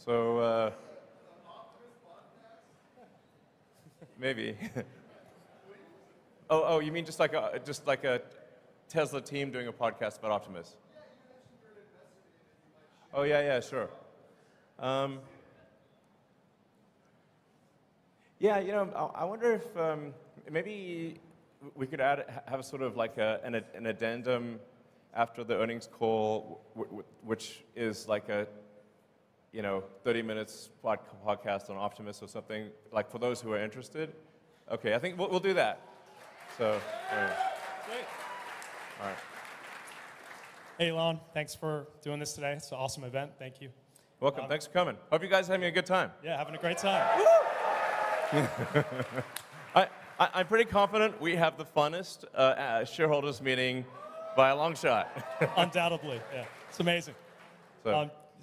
So maybe. Oh, you mean just like a Tesla team doing a podcast about Optimus? Oh yeah, sure. Yeah, I wonder if maybe we could have sort of like an addendum after the earnings call, which is like a 30 minutes podcast on Optimus or something, like for those who are interested. Okay, I think we'll do that. So, all right. Great. All right. Hey, Elon, thanks for doing this today. It's an awesome event. Thank you. Welcome. Thanks for coming. Hope you guys are having a good time. Yeah, having a great time. I'm pretty confident we have the funnest shareholders meeting by a long shot. Undoubtedly, yeah. It's amazing.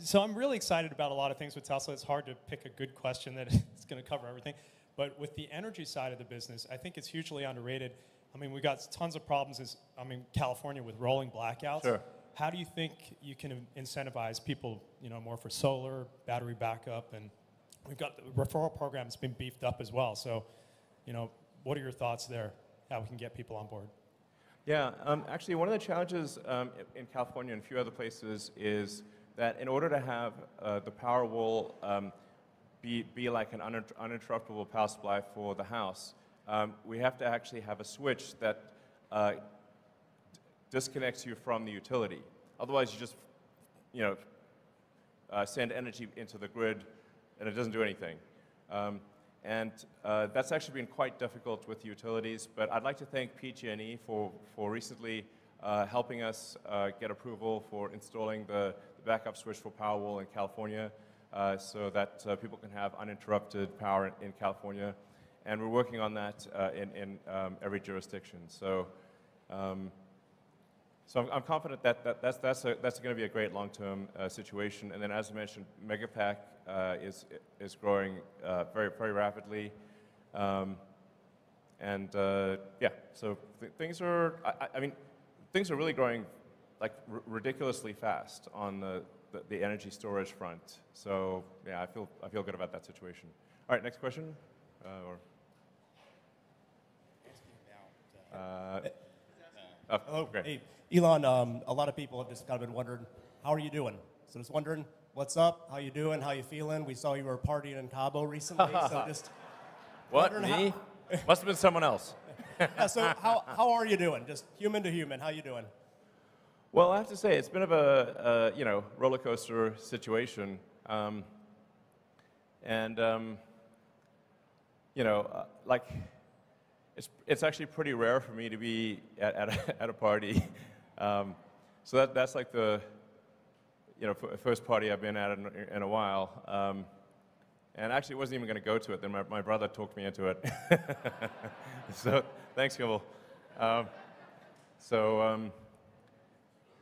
So I'm really excited about a lot of things with Tesla. It's hard to pick a good question that is going to cover everything. But with the energy side of the business, I think it's hugely underrated. I mean, we've got tons of problems in California with rolling blackouts. Sure. How do you think you can incentivize people, more for solar, battery backup, and we've got the referral program that's been beefed up as well. So, what are your thoughts there? How we can get people on board? Yeah, actually, one of the challenges in California and a few other places is that in order to have the Powerwall be like an uninterruptible power supply for the house, we have to actually have a switch that disconnects you from the utility. Otherwise, you just, send energy into the grid, and it doesn't do anything. That's actually been quite difficult with utilities, but I'd like to thank PG&E for recently helping us get approval for installing the backup switch for Powerwall in California so that people can have uninterrupted power in California. And we're working on that in every jurisdiction. So I'm confident that that's going to be a great long-term situation. And then, as I mentioned, Megapack is growing very, very rapidly. Yeah, so things are, things are really growing like ridiculously fast on the energy storage front. So yeah, I feel good about that situation. All right, next question. Hello. Great. Hey, Elon, a lot of people have just kind of been wondering, how are you doing? So just wondering, what's up? How you doing? How you feeling? We saw you were partying in Cabo recently, so just What, me? Must have been someone else. Yeah, so how are you doing? Just human to human, how you doing? Well, I have to say, it's been of a roller coaster situation. Like, it's actually pretty rare for me to be at a party. So that's like the first party I've been at in a while. And actually wasn't even going to go to it. Then my brother talked me into it. So thanks, Kimball.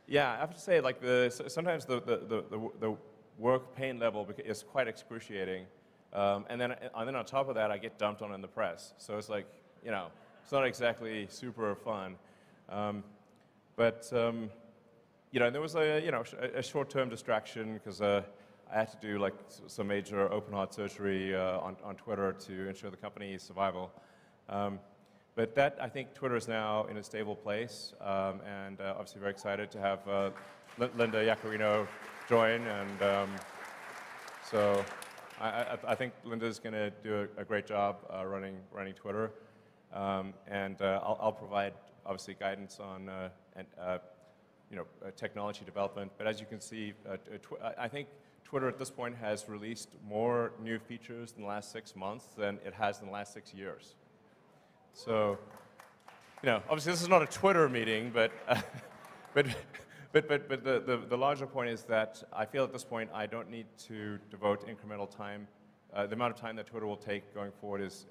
Yeah, I have to say, like sometimes the work pain level is quite excruciating. And then on top of that, I get dumped on in the press. So it's like, it's not exactly super fun. There was a short-term distraction because I had to do like some major open heart surgery on Twitter to ensure the company's survival. But that, I think Twitter is now in a stable place, and obviously very excited to have Linda Yaccarino join. And so I think Linda's going to do a great job running Twitter. I'll provide, obviously, guidance on technology development. But as you can see, I think Twitter at this point has released more new features in the last 6 months than it has in the last 6 years. So, obviously this is not a Twitter meeting, but the larger point is that I feel at this point I don't need to devote incremental time. The amount of time that Twitter will take going forward is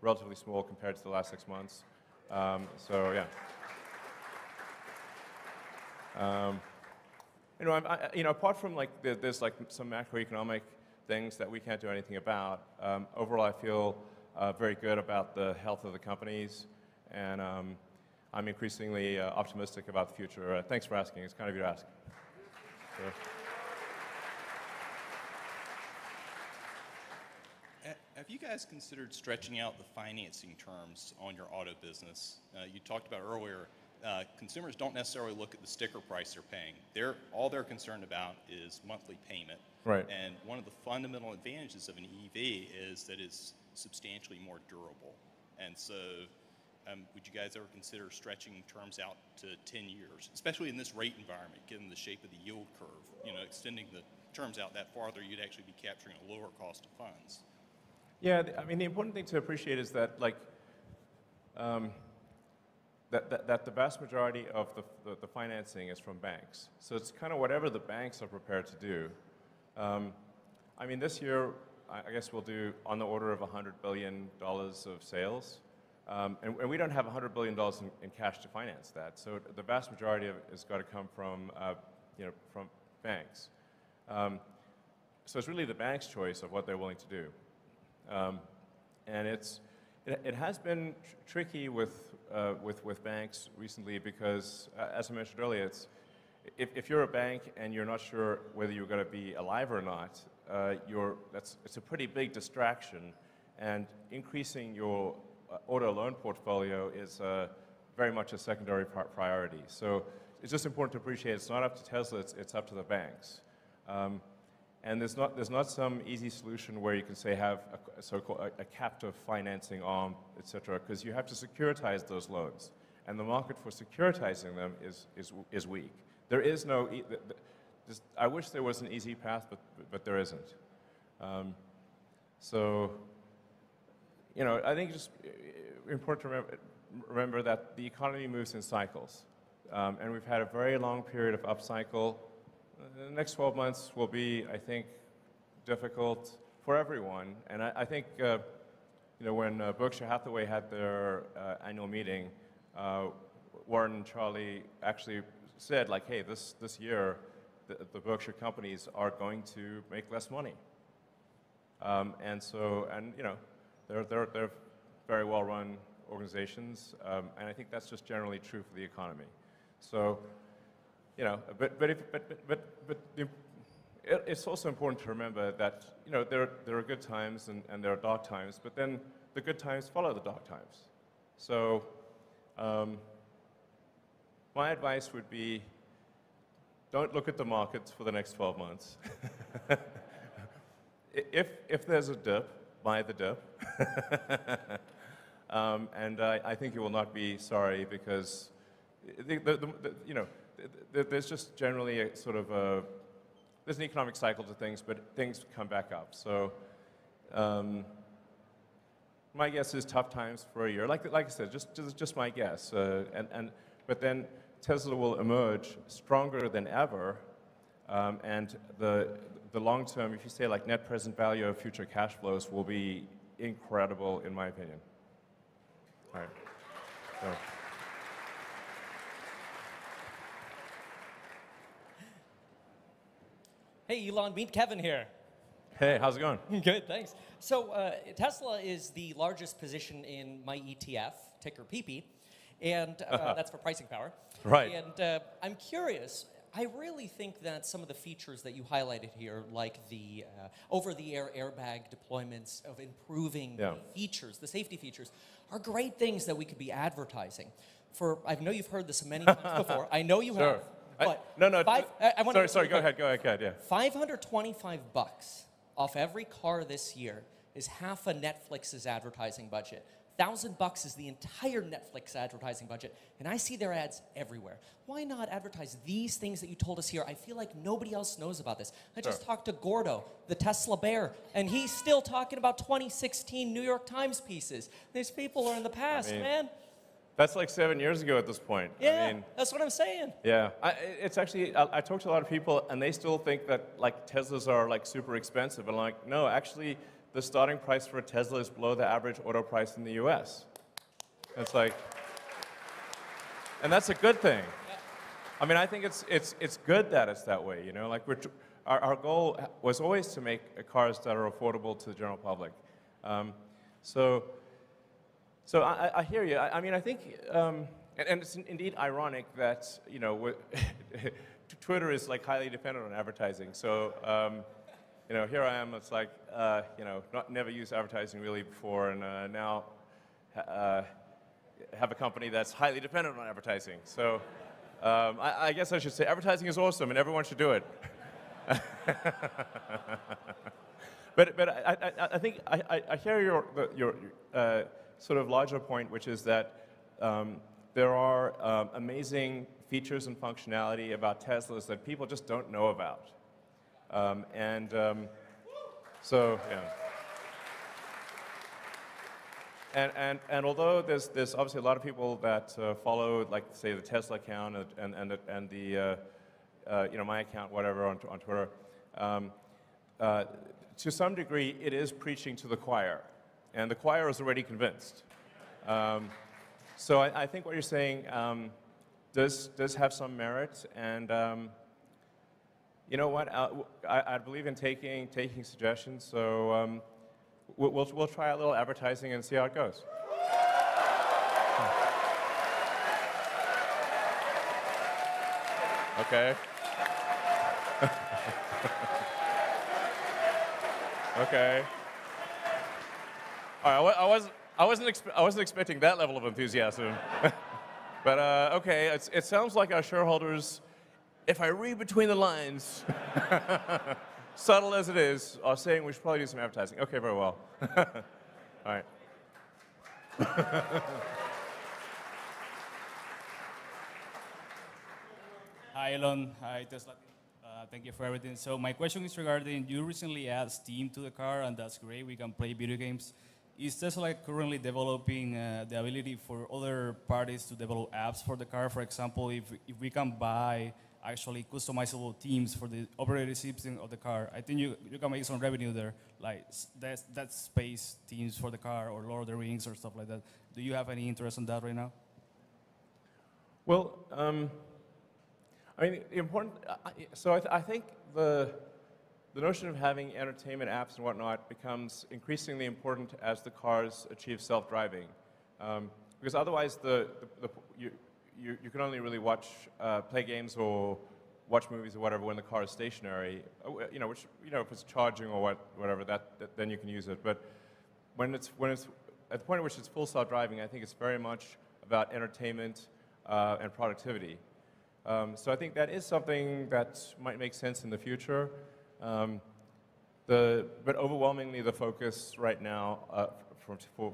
relatively small compared to the last 6 months. So yeah. Apart from like there's like some macroeconomic things that we can't do anything about, overall I feel very good about the health of the companies, and I'm increasingly optimistic about the future. Thanks for asking. It's kind of you to ask. So. Have you guys considered stretching out the financing terms on your auto business? You talked about earlier, consumers don't necessarily look at the sticker price they're paying. All they're concerned about is monthly payment. Right. And one of the fundamental advantages of an EV is that it's substantially more durable. And so would you guys ever consider stretching terms out to 10 years, especially in this rate environment, given the shape of the yield curve? Extending the terms out that farther, you'd actually be capturing a lower cost of funds. Yeah, I mean, the important thing to appreciate is that, like, that the vast majority of the financing is from banks. So it's kind of whatever the banks are prepared to do. I mean, this year, I guess we'll do on the order of $100 billion of sales. And we don't have $100 billion in cash to finance that. So the vast majority of it has got to come from, from banks. So it's really the bank's choice of what they're willing to do. And it has been tricky with banks recently because, as I mentioned earlier, if you're a bank and you're not sure whether you're going to be alive or not, it's a pretty big distraction. And increasing your auto loan portfolio is very much a secondary priority. So it's just important to appreciate it's not up to Tesla, it's up to the banks. And there's not some easy solution where you can say have a so-called a captive financing arm, et cetera, because you have to securitize those loans. And the market for securitizing them is weak. There is no, I wish there was an easy path, but there isn't. So, I think it's just important to remember that the economy moves in cycles. And we've had a very long period of upcycle. The next 12 months will be, I think, difficult for everyone. And I think, when Berkshire Hathaway had their annual meeting, Warren and Charlie actually said, like, hey, this year, the Berkshire companies are going to make less money. They're very well-run organizations, and I think that's just generally true for the economy. So, it's also important to remember that there are good times and there are dark times, but then the good times follow the dark times. So, my advice would be, don't look at the markets for the next 12 months. If there's a dip, buy the dip. And I think you will not be sorry because there's just generally a sort of there's an economic cycle to things, but things come back up. So my guess is tough times for a year. Like I said, just my guess. But then Tesla will emerge stronger than ever, and the long term, if you say like net present value of future cash flows, will be incredible, in my opinion. All right. So. Hey, Elon, meet Kevin here. Hey, how's it going? Good, thanks. So Tesla is the largest position in my ETF, ticker PP, and that's for pricing power. Right. And I'm curious, I really think that some of the features that you highlighted here, like the over-the-air airbag deployments of improving the features, the safety features, are great things that we could be advertising. I know you've heard this many times before. I know you have. But sorry, go ahead, yeah. $525 off every car this year is half a Netflix's advertising budget. $1,000 is the entire Netflix advertising budget, and I see their ads everywhere. Why not advertise these things that you told us here? I feel like nobody else knows about this. I just talked to Gordo, the Tesla bear, and he's still talking about 2016 New York Times pieces. These people are in the past, man. That's like 7 years ago at this point. Yeah, that's what I'm saying. Yeah, it's actually, I talked to a lot of people, and they still think that like Teslas are like super expensive. And like, no, actually, the starting price for a Tesla is below the average auto price in the US. It's like, and that's a good thing. Yeah. I mean, I think it's good that it's that way, like our goal was always to make cars that are affordable to the general public. So I hear you. I mean, I think, and it's indeed ironic that, Twitter is like highly dependent on advertising. So, here I am. It's like, never used advertising really before, and now have a company that's highly dependent on advertising. So I guess I should say advertising is awesome, and everyone should do it. But I think I hear your sort of larger point, which is that there are amazing features and functionality about Teslas that people just don't know about. So, yeah. And although there's obviously a lot of people that follow, like, say, the Tesla account and the my account, whatever, on Twitter, to some degree, it is preaching to the choir, and the choir is already convinced. So I think what you're saying does have some merit, and you know what? I believe in taking suggestions, so we'll try a little advertising and see how it goes. Okay. Okay. All right, I wasn't expecting that level of enthusiasm. But okay, it sounds like our shareholders, if I read between the lines, subtle as it is, are saying we should probably do some advertising. Okay, very well. All right. Hi, Elon. Hi, Tesla. Thank you for everything. So my question is regarding, you recently added Steam to the car, and that's great. We can play video games. Is Tesla currently developing the ability for other parties to develop apps for the car? For example, if we can buy actually customizable themes for the operating system of the car, I think you can make some revenue there, like that space themes for the car or Lord of the Rings or stuff like that. Do you have any interest in that right now? Well, I mean, the important. So I think the notion of having entertainment apps and whatnot becomes increasingly important as the cars achieve self-driving, because otherwise you can only really play games or watch movies or whatever when the car is stationary. Which if it's charging or whatever, then you can use it. But when it's at the point at which it's full self-driving, I think it's very much about entertainment and productivity. So I think that is something that might make sense in the future. But overwhelmingly, the focus right now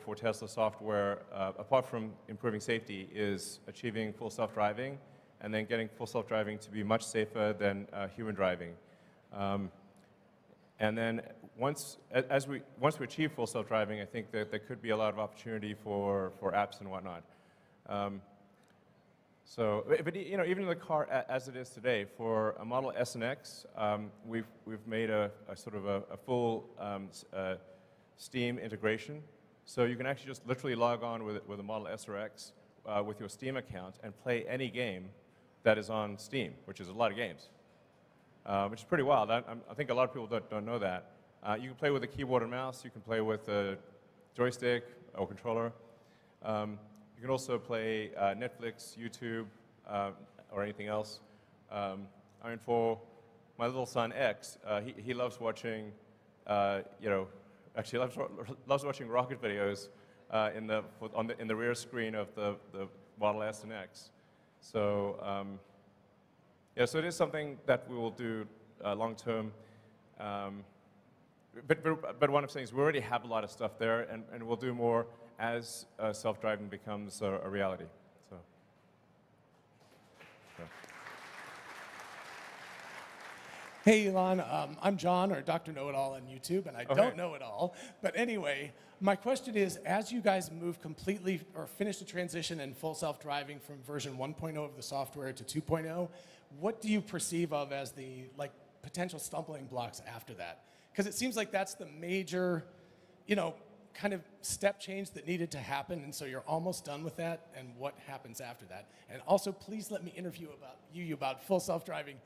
for Tesla software, apart from improving safety, is achieving full self-driving, and then getting full self-driving to be much safer than human driving. And then once we achieve full self-driving, I think that there could be a lot of opportunity for apps and whatnot. But even in the car as it is today, for a Model S and X, we've made a sort of a full Steam integration. So you can actually just literally log on with a Model S or X with your Steam account and play any game that is on Steam, which is a lot of games, which is pretty wild. I think a lot of people don't know that. You can play with a keyboard and mouse. You can play with a joystick or controller. You can also play Netflix, YouTube, or anything else. I mean, for my little son X, he loves watching, actually loves watching rocket videos in the rear screen of the Model S and X. So so it is something that we will do long term. But what I'm saying is we already have a lot of stuff there, and we'll do more as self-driving becomes a reality. So. Hey, Elon, I'm John, or Dr. Know-It-All on YouTube, and I don't know it all. But anyway, my question is, as you guys move completely or finish the transition in full self-driving from version 1.0 of the software to 2.0, what do you perceive of as the potential stumbling blocks after that? Because it seems like that's the major, kind of step change that needed to happen, and so you're almost done with that, and what happens after that? And also, please let me interview about full self-driving.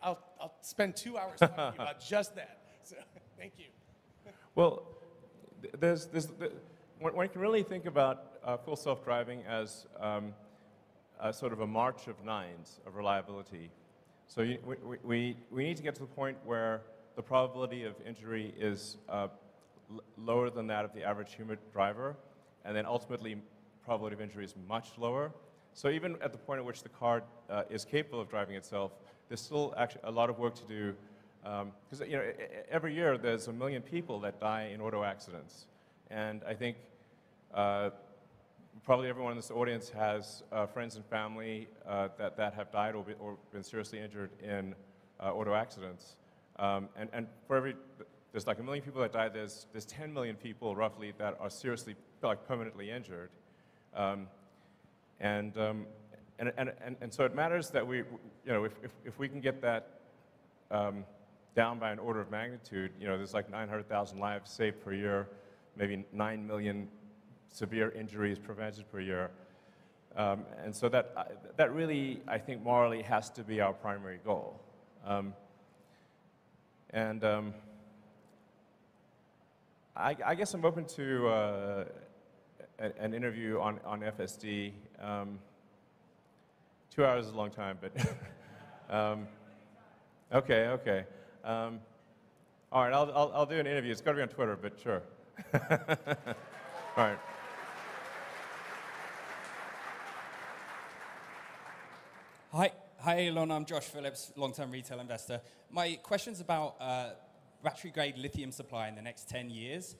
I'll spend 2 hours talking about just that. So, thank you. Well, one can really think about full self-driving as a sort of a march of nines of reliability. So we need to get to the point where the probability of injury is lower than that of the average human driver, and then ultimately probability of injury is much lower. So even at the point at which the car is capable of driving itself, there's still actually a lot of work to do, because every year there's 1 million people that die in auto accidents, and I think probably everyone in this audience has friends and family that have died or been seriously injured in auto accidents, and for every there's like 1 million people that die. There's 10 million people roughly that are seriously, like, permanently injured, and so it matters that if we can get that down by an order of magnitude, there's like 900,000 lives saved per year, maybe 9 million severe injuries prevented per year, and so that really, I think, morally has to be our primary goal, I guess I'm open to an interview on FSD. 2 hours is a long time, but okay. All right, I'll do an interview. It's got to be on Twitter, but sure. All right. Hi, Elon. I'm Josh Phillips, long-term retail investor. My question's about battery-grade lithium supply in the next 10 years.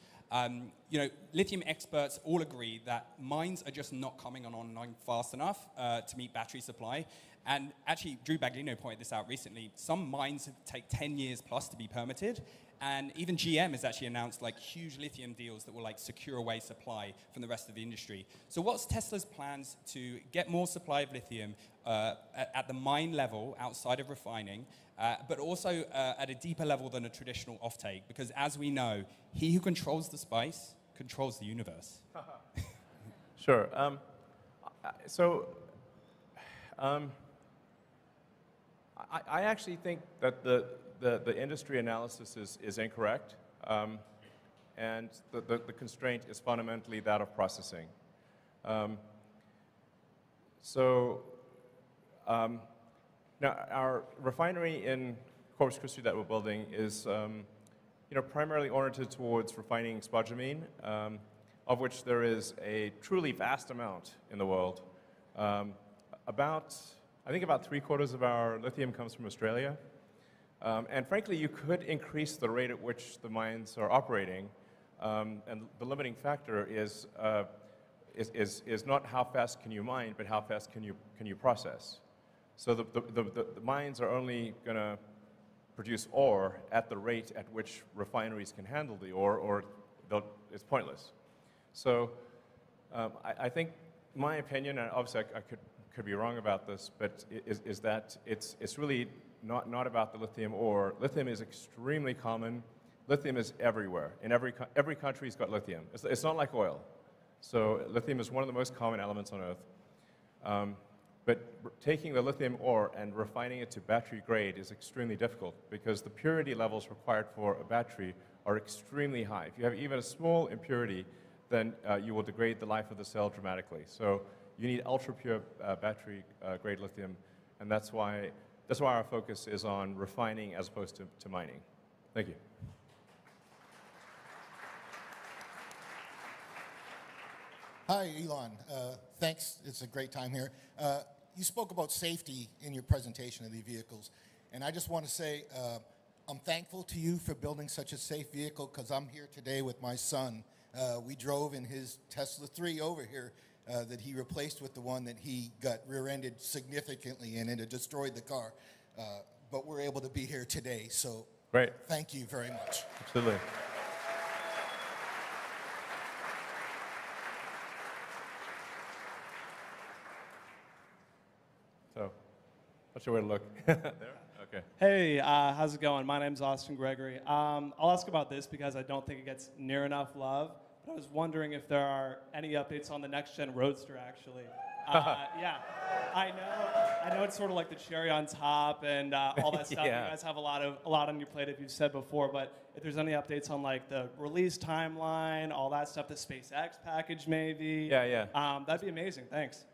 Lithium experts all agree that mines are just not coming online fast enough to meet battery supply. And actually, Drew Baglino pointed this out recently. Some mines take 10 years plus to be permitted. And even GM has actually announced like huge lithium deals that will like secure away supply from the rest of the industry. So what's Tesla's plans to get more supply of lithium at the mine level outside of refining, but also at a deeper level than a traditional offtake? Because as we know, he who controls the spice controls the universe. Sure. I actually think that the industry analysis is incorrect, and the constraint is fundamentally that of processing. Now, our refinery in Corpus Christi that we're building is primarily oriented towards refining spodumene, of which there is a truly vast amount in the world. I think about 3/4 of our lithium comes from Australia. And frankly, you could increase the rate at which the mines are operating, and the limiting factor is not how fast can you mine, but how fast can you process. So the mines are only going to produce ore at the rate at which refineries can handle the ore, or it's pointless. So I think my opinion, and obviously I could be wrong about this, but is that it's really not about the lithium ore. Lithium is extremely common. Lithium is everywhere. In every country's got lithium. It's not like oil. So lithium is one of the most common elements on Earth. But taking the lithium ore and refining it to battery grade is extremely difficult because the purity levels required for a battery are extremely high. If you have even a small impurity, then you will degrade the life of the cell dramatically. So you need ultra-pure battery grade lithium, and that's why our focus is on refining as opposed to mining. Thank you. Hi, Elon. Thanks. It's a great time here. You spoke about safety in your presentation of the vehicles, and I just want to say I'm thankful to you for building such a safe vehicle because I'm here today with my son. We drove in his Tesla 3 over here that he replaced with the one that he got rear-ended significantly in, and it destroyed the car. But we're able to be here today, so great. Thank you very much. Absolutely. So, what's your way to look? There? Okay. Hey, how's it going? My name's Austin Gregory. I'll ask about this because I don't think it gets near enough love. But I was wondering if there are any updates on the next-gen Roadster, actually. Yeah, I know it's sort of like the cherry on top and all that stuff. Yeah. You guys have a lot on your plate, if you've said before. But if there's any updates on like the release timeline, all that stuff, the SpaceX package, maybe. Yeah. That'd be amazing. Thanks.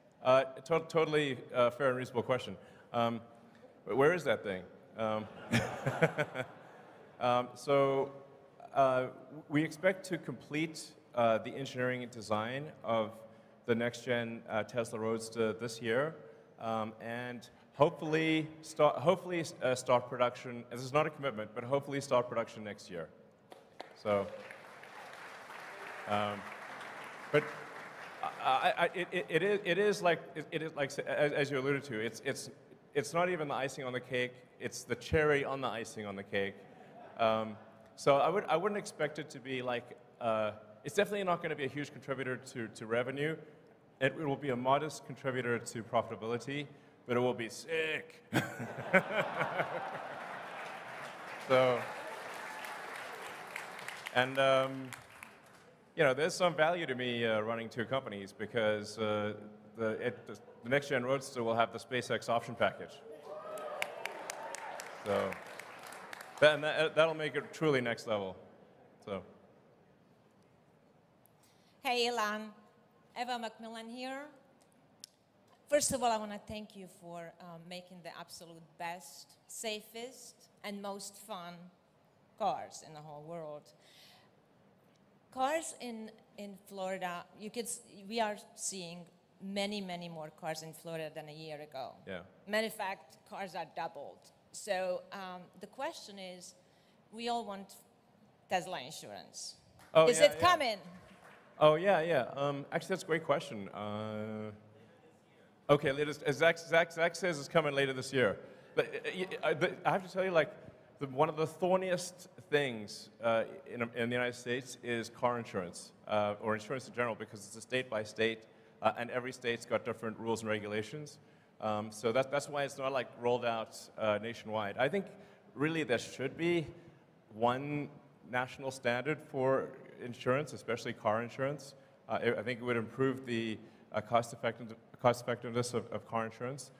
Totally fair and reasonable question. But where is that thing? We expect to complete the engineering and design of the next-gen Tesla Roadster this year, and hopefully start production. This is not a commitment, but hopefully start production next year. So, but it is like as you alluded to. It's not even the icing on the cake. It's the cherry on the icing on the cake. So I wouldn't expect it to be like. It's definitely not going to be a huge contributor to revenue. It will be a modest contributor to profitability, but it will be sick. So, and there's some value to me running two companies because the next-gen Roadster will have the SpaceX option package. So, that'll make it truly next level. So. Hey, Elon. Eva Macmillan here. First of all, I want to thank you for making the absolute best, safest, and most fun cars in the whole world. Cars in Florida, we are seeing many, many more cars in Florida than a year ago. Yeah. Matter of fact, cars are doubled. So the question is, we all want Tesla insurance. Oh, is it coming? Oh, yeah. Actually, that's a great question. Okay, Zach says it's coming later this year. But I have to tell you, like, one of the thorniest things in the United States is car insurance, or insurance in general, because it's a state by state, and every state's got different rules and regulations. So that's why it's not like rolled out nationwide. I think really there should be one national standard for insurance, especially car insurance. I think it would improve the cost effectiveness of car insurance.